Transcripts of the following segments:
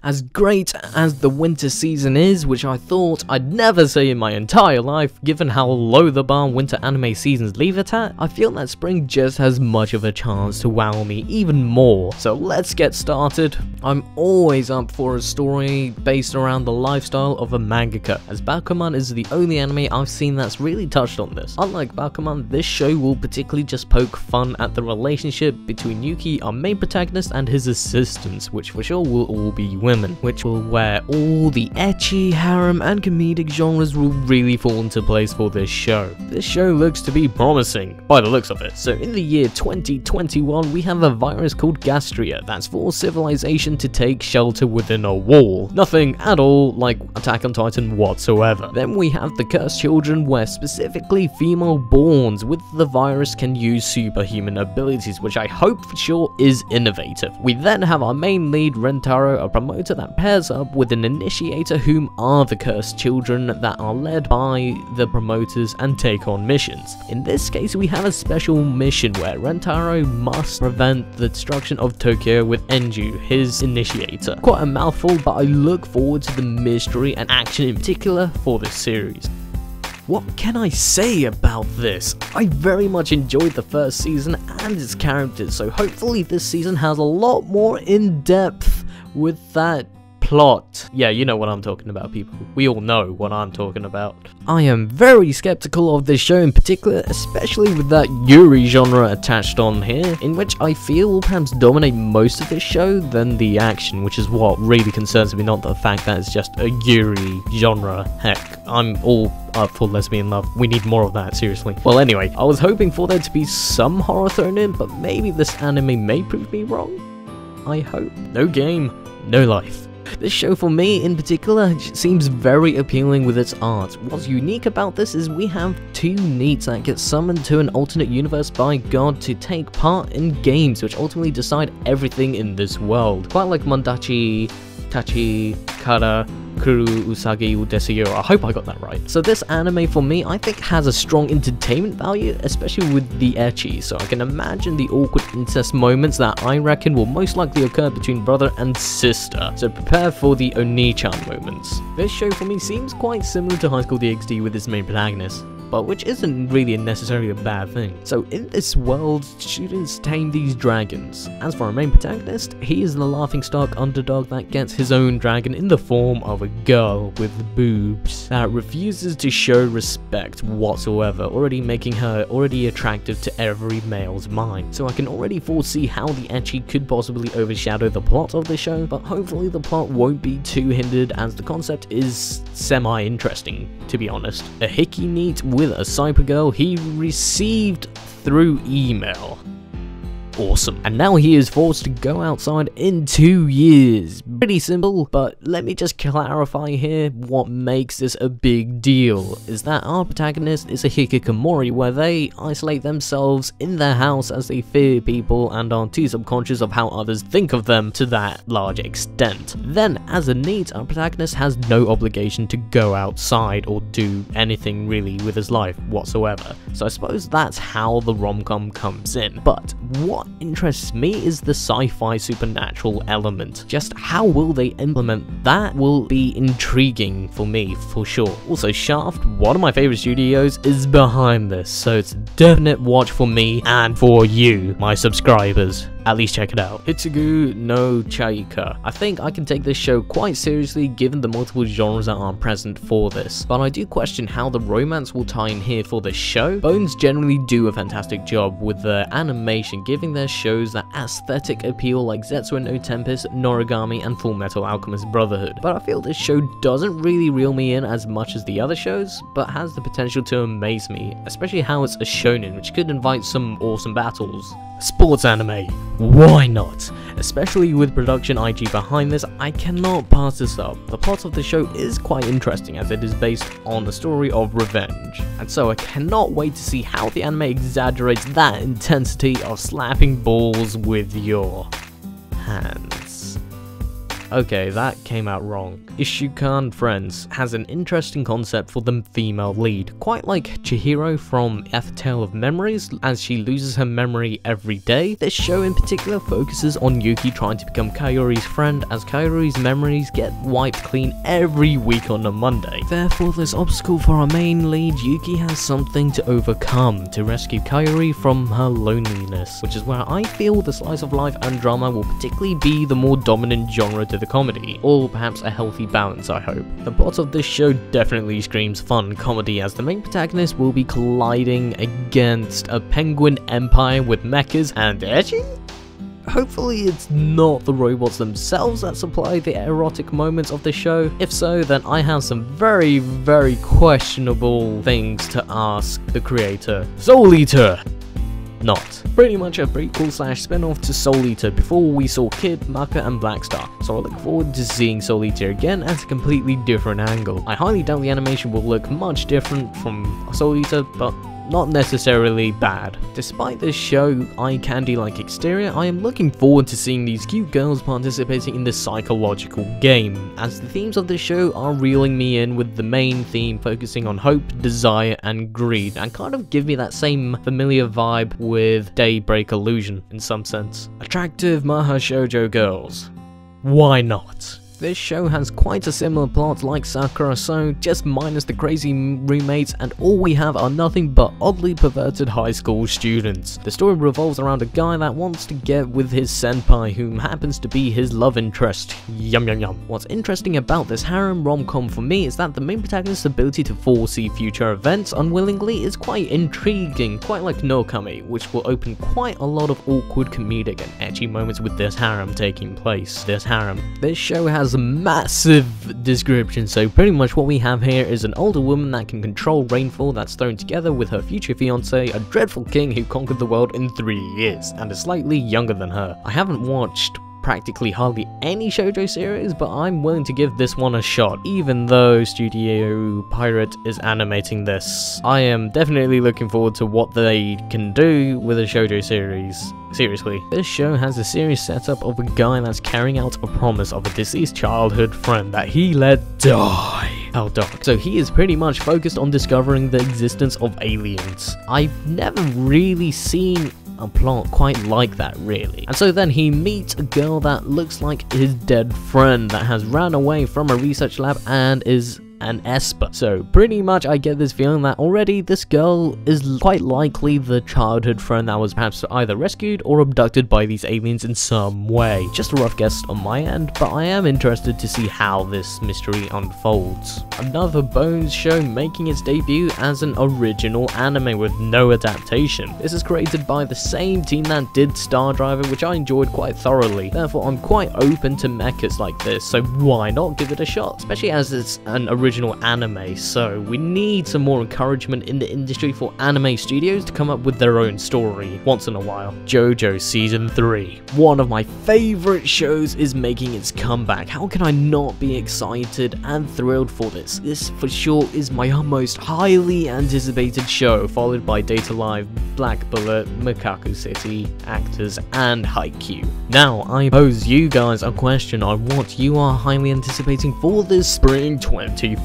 As great as the winter season is, which I thought I'd never say in my entire life, given how low the bar winter anime seasons leave it at, I feel that spring just has much of a chance to wow me even more. So let's get started. I'm always up for a story based around the lifestyle of a mangaka, as Bakuman is the only anime I've seen that's really touched on this. Unlike Bakuman, this show will particularly just poke fun at the relationship between Yuki, our main protagonist, and his assistants, which for sure will all be women, which will where all the ecchi, harem, and comedic genres will really fall into place for this show. This show looks to be promising, by the looks of it. So in the year 2021, we have a virus called Gastria that's forced civilization to take shelter within a wall. Nothing at all like Attack on Titan whatsoever. Then we have the Cursed Children, where specifically female-borns with the virus can use superhuman abilities, which I hope for sure is innovative. We then have our main lead, Rentaro, a promoter that pairs up with an initiator, whom are the Cursed Children that are led by the promoters and take on missions. In this case, we have a special mission where Rentaro must prevent the destruction of Tokyo with Enju, his initiator. Quite a mouthful, but I look forward to the mystery and action in particular for this series. What can I say about this? I very much enjoyed the first season and its characters, so hopefully this season has a lot more in-depth with that plot. Yeah, you know what I'm talking about, people. We all know what I'm talking about. I am very skeptical of this show in particular, especially with that Yuri genre attached on here, in which I feel will perhaps dominate most of this show than the action, which is what really concerns me, not the fact that it's just a Yuri genre. Heck, I'm all up for lesbian love. We need more of that, seriously. Well, anyway, I was hoping for there to be some horror thrown in, but maybe this anime may prove me wrong. I hope. No game, no life. This show for me in particular seems very appealing with its art. What's unique about this is we have two NEETs that get summoned to an alternate universe by God to take part in games which ultimately decide everything in this world. Quite like Mondachi, Tachi, Kara, Kuru, Usagi, Udesio. I hope I got that right. So this anime for me, I think, has a strong entertainment value, especially with the ecchi, so I can imagine the awkward incest moments that I reckon will most likely occur between brother and sister, so prepare for the Oni-chan moments. This show for me seems quite similar to High School DxD with its main protagonist, but which isn't really necessarily a bad thing. So in this world, students tame these dragons. As for our main protagonist, he is the laughingstock underdog that gets his own dragon in the form of a girl with boobs that refuses to show respect whatsoever, already making her already attractive to every male's mind. So I can already foresee how the ecchi could possibly overshadow the plot of the show, but hopefully the plot won't be too hindered, as the concept is semi-interesting, to be honest. A hickey NEET with a cyber girl he received through email. Awesome. And now he is forced to go outside in 2 years. Pretty simple, but let me just clarify here what makes this a big deal, is that our protagonist is a hikikomori, where they isolate themselves in their house as they fear people and are too subconscious of how others think of them to that large extent. Then, as a NEET, our protagonist has no obligation to go outside or do anything really with his life whatsoever. So I suppose that's how the rom-com comes in. But what interests me is the sci-fi supernatural element. Just how will they implement that will be intriguing for me, for sure. Also, Shaft, one of my favorite studios, is behind this, so it's a definite watch for me and for you, my subscribers. At least check it out. Hitsugi no Chaika. I think I can take this show quite seriously given the multiple genres that are present for this, but I do question how the romance will tie in here for this show. Bones generally do a fantastic job with the animation, giving their shows that aesthetic appeal like Zetsu no Tempest, Noragami, and Fullmetal Alchemist Brotherhood. But I feel this show doesn't really reel me in as much as the other shows, but has the potential to amaze me, especially how it's a shonen, which could invite some awesome battles. Sports anime, why not? Especially with production IG behind this, I cannot pass this up. The plot of the show is quite interesting, as it is based on the story of revenge, and so I cannot wait to see how the anime exaggerates that intensity of slapping balls with your hands. Okay, that came out wrong. Isshukan Friends has an interesting concept for the female lead, quite like Chihiro from A Tale of Memories, as she loses her memory every day. This show in particular focuses on Yuki trying to become Kaori's friend, as Kaori's memories get wiped clean every week on a Monday. Therefore, this obstacle for our main lead, Yuki has something to overcome to rescue Kaori from her loneliness, which is where I feel the slice of life and drama will particularly be the more dominant genre to the comedy, or perhaps a healthy balance, I hope. The plot of this show definitely screams fun comedy, as the main protagonist will be colliding against a penguin empire with mechas and ecchi? Hopefully it's not the robots themselves that supply the erotic moments of the show. If so, then I have some very, very questionable things to ask the creator. Soul Eater! Not. Pretty much a prequel slash spin-off to Soul Eater before we saw Kid, Maka and Blackstar, so I look forward to seeing Soul Eater again at a completely different angle. I highly doubt the animation will look much different from Soul Eater, but not necessarily bad. Despite this show eye candy-like exterior, I am looking forward to seeing these cute girls participating in this psychological game, as the themes of this show are reeling me in, with the main theme focusing on hope, desire and greed, and kind of give me that same familiar vibe with Daybreak Illusion in some sense. Attractive Mahou Shoujo girls. Why not? This show has quite a similar plot like Sakura So, just minus the crazy roommates, and all we have are nothing but oddly perverted high school students. The story revolves around a guy that wants to get with his senpai, whom happens to be his love interest. Yum yum yum. What's interesting about this harem rom-com for me is that the main protagonist's ability to foresee future events unwillingly is quite intriguing, quite like Nokami, which will open quite a lot of awkward comedic and ecchi moments with this harem taking place. This show has a massive description, so pretty much what we have here is an older woman that can control rainfall that's thrown together with her future fiance, a dreadful king who conquered the world in 3 years, and is slightly younger than her. I haven't watched practically hardly any shoujo series, but I'm willing to give this one a shot, even though Studio Pirate is animating this. I am definitely looking forward to what they can do with a shoujo series. Seriously, this show has a serious setup of a guy that's carrying out a promise of a deceased childhood friend that he let die. How dark. So he is pretty much focused on discovering the existence of aliens. I've never really seen a plot quite like that, really. And so then he meets a girl that looks like his dead friend that has ran away from a research lab and is an Esper. So pretty much I get this feeling that already this girl is quite likely the childhood friend that was perhaps either rescued or abducted by these aliens in some way. Just a rough guess on my end, but I am interested to see how this mystery unfolds. Another Bones show making its debut as an original anime with no adaptation. This is created by the same team that did Star Driver, which I enjoyed quite thoroughly. Therefore I'm quite open to mechas like this, so why not give it a shot, especially as it's an original anime. So we need some more encouragement in the industry for anime studios to come up with their own story once in a while. JoJo Season 3. One of my favorite shows is making its comeback. How can I not be excited and thrilled for this? This for sure is my most highly anticipated show, followed by Data Live, Black Bullet, Mekaku City, Actors, and Haikyuu. Now I pose you guys a question on what you are highly anticipating for this spring 2014,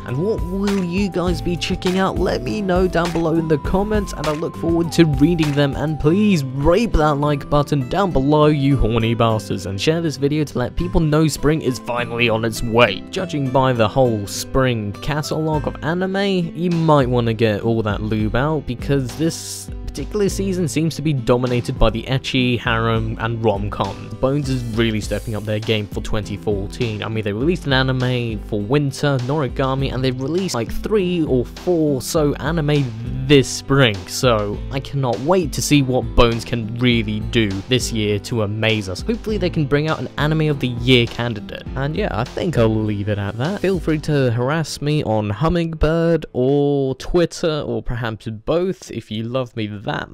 and what will you guys be checking out? Let me know down below in the comments, and I look forward to reading them. And please rape that like button down below, you horny bastards, and share this video to let people know spring is finally on its way. Judging by the whole spring catalog of anime, you might want to get all that lube out, because this particular season seems to be dominated by the ecchi, harem, and rom-com. Bones is really stepping up their game for 2014. I mean, they released an anime for winter, Noragami, and they've released like 3 or 4 so anime this spring, so I cannot wait to see what Bones can really do this year to amaze us. Hopefully they can bring out an anime of the year candidate. And yeah, I think I'll leave it at that. Feel free to harass me on Hummingbird or Twitter, or perhaps both if you love me that